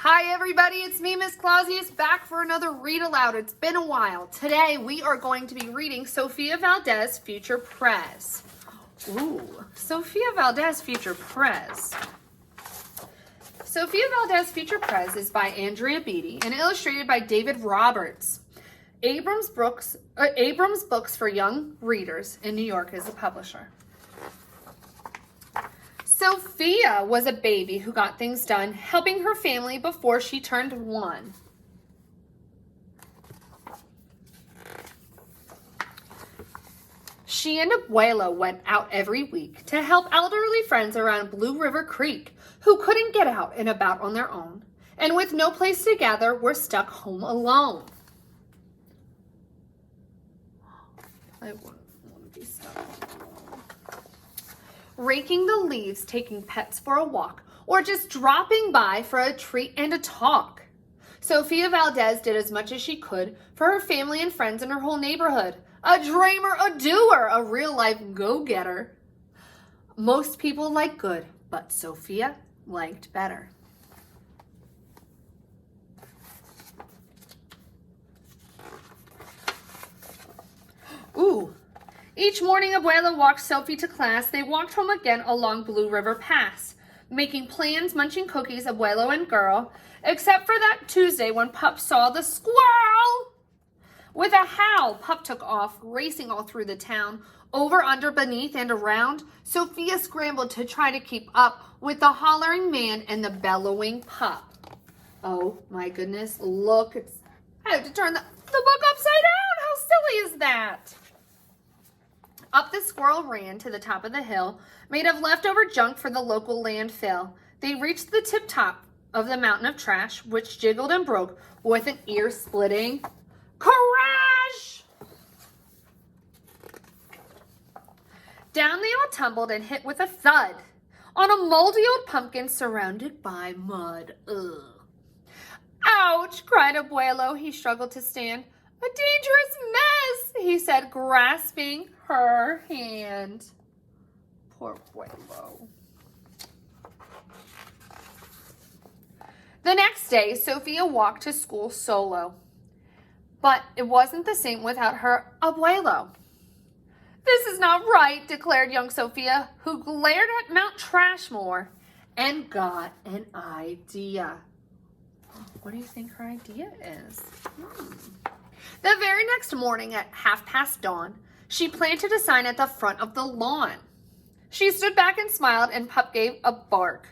Hi everybody, it's me, Miss Clausius, back for another Read Aloud. It's been a while. Today we are going to be reading Sofia Valdez, Future Prez. Ooh, Sofia Valdez, Future Prez. Sofia Valdez, Future Prez is by Andrea Beatty and illustrated by David Roberts. Abrams Books for Young Readers in New York is a publisher. Sofia was a baby who got things done, helping her family before she turned 1. She and Abuelo went out every week to help elderly friends around Blue River Creek who couldn't get out and about on their own, and with no place to gather, were stuck home alone. I wouldn't want to be stuck home alone. Raking the leaves, taking pets for a walk, or just dropping by for a treat and a talk. Sofia Valdez did as much as she could for her family and friends in her whole neighborhood. A dreamer, a doer, a real-life go-getter. Most people like good, but Sofia liked better. Ooh. Each morning, Abuela walked Sophie to class. They walked home again along Blue River Pass, making plans, munching cookies, Abuelo and girl, except for that Tuesday when Pup saw the squirrel. With a howl, Pup took off, racing all through the town, over, under, beneath, and around. Sofia scrambled to try to keep up with the hollering man and the bellowing Pup. Oh my goodness, look, I have to turn the book upside down. How silly is that? Up the squirrel ran to the top of the hill, made of leftover junk for the local landfill. They reached the tip top of the mountain of trash, which jiggled and broke with an ear-splitting crash. Down they all tumbled and hit with a thud on a moldy old pumpkin surrounded by mud. Ugh. Ouch, cried Abuelo. He struggled to stand. A dangerous mess, he said, grasping her hand. Poor Abuelo. The next day, Sofia walked to school solo. But it wasn't the same without her Abuelo. This is not right, declared young Sofia, who glared at Mount Trashmore and got an idea. What do you think her idea is? The very next morning at dawn, she planted a sign at the front of the lawn. She stood back and smiled, and Pup gave a bark.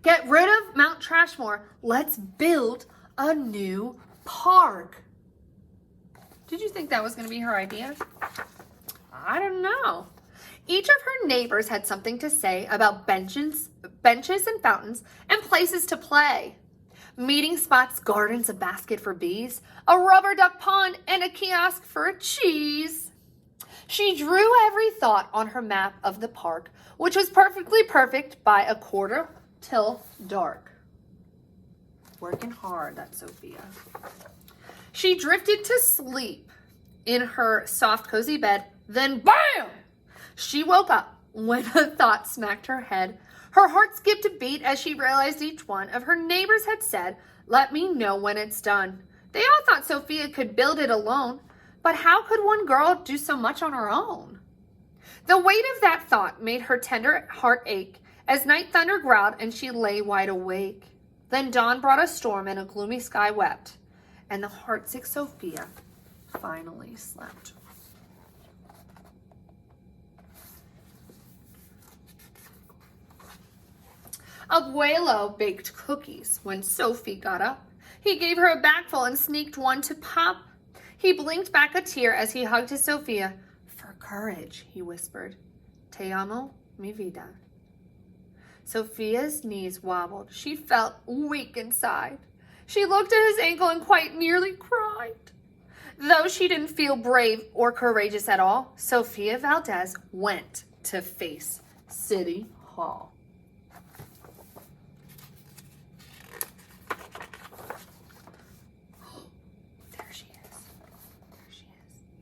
Get rid of Mount Trashmore. Let's build a new park. Did you think that was going to be her idea? I don't know. Each of her neighbors had something to say about benches and fountains and places to play. Meeting spots, gardens, a basket for bees, a rubber duck pond, and a kiosk for a cheese. She drew every thought on her map of the park, which was perfectly perfect by a quarter till dark. Working hard, that's Sofia. She drifted to sleep in her soft, cozy bed, then BAM! She woke up when a thought smacked her head. Her heart skipped a beat as she realized each one of her neighbors had said, "Let me know when it's done." They all thought Sofia could build it alone, but how could one girl do so much on her own? The weight of that thought made her tender heart ache as night thunder growled and she lay wide awake. Then dawn brought a storm and a gloomy sky wept, and the heartsick Sofia finally slept. Abuelo baked cookies when Sophie got up. He gave her a bagful and sneaked one to Pop. He blinked back a tear as he hugged his Sofia. For courage, he whispered. Te amo, mi vida. Sofia's knees wobbled. She felt weak inside. She looked at his ankle and quite nearly cried. Though she didn't feel brave or courageous at all, Sofia Valdez went to face City Hall.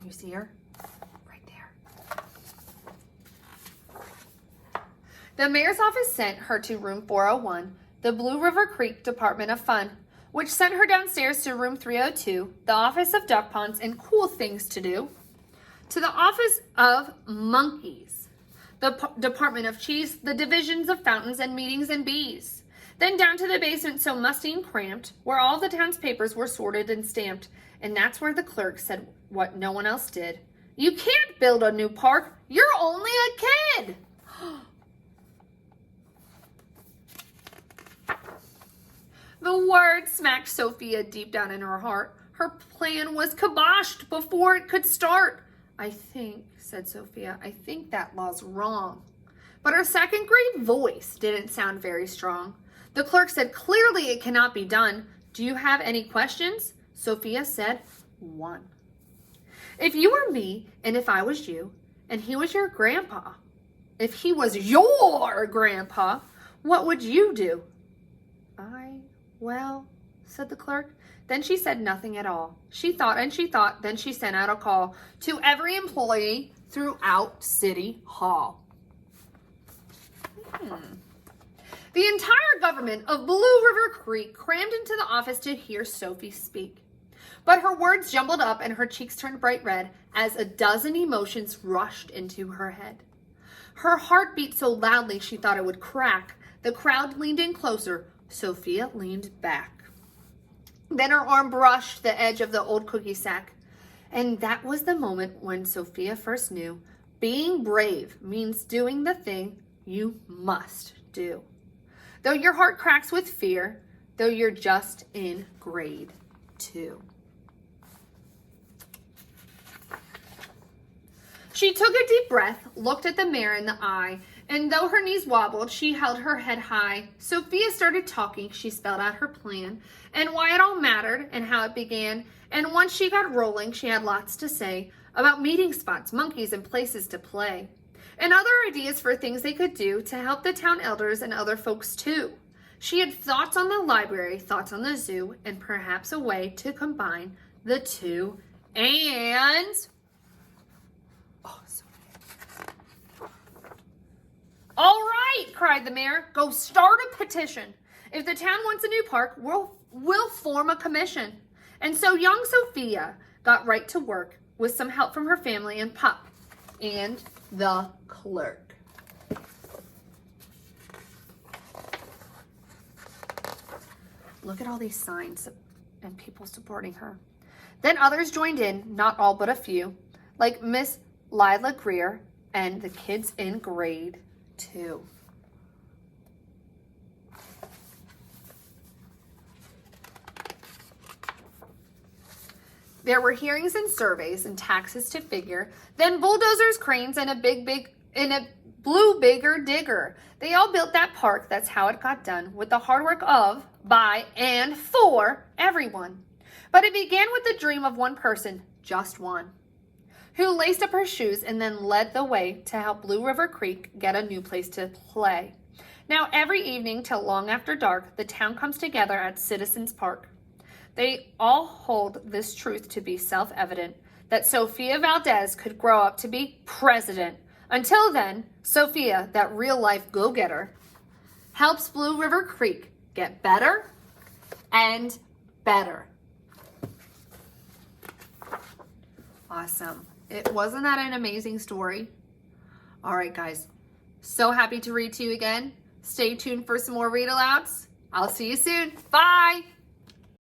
You see her? Right there. The mayor's office sent her to room 401, the Blue River Creek Department of Fun. which sent her downstairs to room 302, the office of duck ponds and cool things to do, to the office of monkeys, the department of cheese, the divisions of fountains and meetings and bees, then down to the basement so musty and cramped, where all the town's papers were sorted and stamped, and that's where the clerk said what no one else did. You can't build a new park. You're only a kid. The word smacked Sofia deep down in her heart. Her plan was kiboshed before it could start. I think, said Sofia, I think that law's wrong. But her second grade voice didn't sound very strong. The clerk said, clearly it cannot be done. Do you have any questions? Sofia said, one. If you were me, and if I was you, and he was your grandpa, if he was your grandpa, what would you do? Well, said the clerk. Then she said nothing at all. She thought and she thought, then she sent out a call to every employee throughout City Hall. The entire government of Blue River Creek crammed into the office to hear Sophie speak. But her words jumbled up and her cheeks turned bright red as a dozen emotions rushed into her head. Her heart beat so loudly she thought it would crack. The crowd leaned in closer. Sofia leaned back. Then her arm brushed the edge of the old cookie sack. And that was the moment when Sofia first knew being brave means doing the thing you must do. Though your heart cracks with fear, though you're just in grade 2. She took a deep breath, looked at the mayor in the eye, and though her knees wobbled, she held her head high. Sofia started talking. She spelled out her plan and why it all mattered and how it began. And once she got rolling, she had lots to say about meeting spots, monkeys, and places to play, and other ideas for things they could do to help the town elders and other folks too. She had thoughts on the library, thoughts on the zoo, and perhaps a way to combine the two. And all right, cried the mayor, go start a petition. If the town wants a new park, we'll form a commission. And so young Sofia got right to work with some help from her family and Pup and the clerk. Look at all these signs and people supporting her. Then others joined in, not all but a few, like Miss Lila Greer and the kids in grade 2. There were hearings and surveys and taxes to figure, then bulldozers, cranes, and a blue bigger digger. They all built that park. That's how it got done, with the hard work of, by, and for everyone. But it began with the dream of one person, just one, who laced up her shoes and then led the way to help Blue River Creek get a new place to play. Now, every evening till long after dark, the town comes together at Citizens Park. They all hold this truth to be self-evident, that Sofia Valdez could grow up to be president. Until then, Sofia, that real-life go-getter, helps Blue River Creek get better and better. Awesome. Wasn't that an amazing story? All right, guys. So happy to read to you again. Stay tuned for some more read-alouds. I'll see you soon. Bye.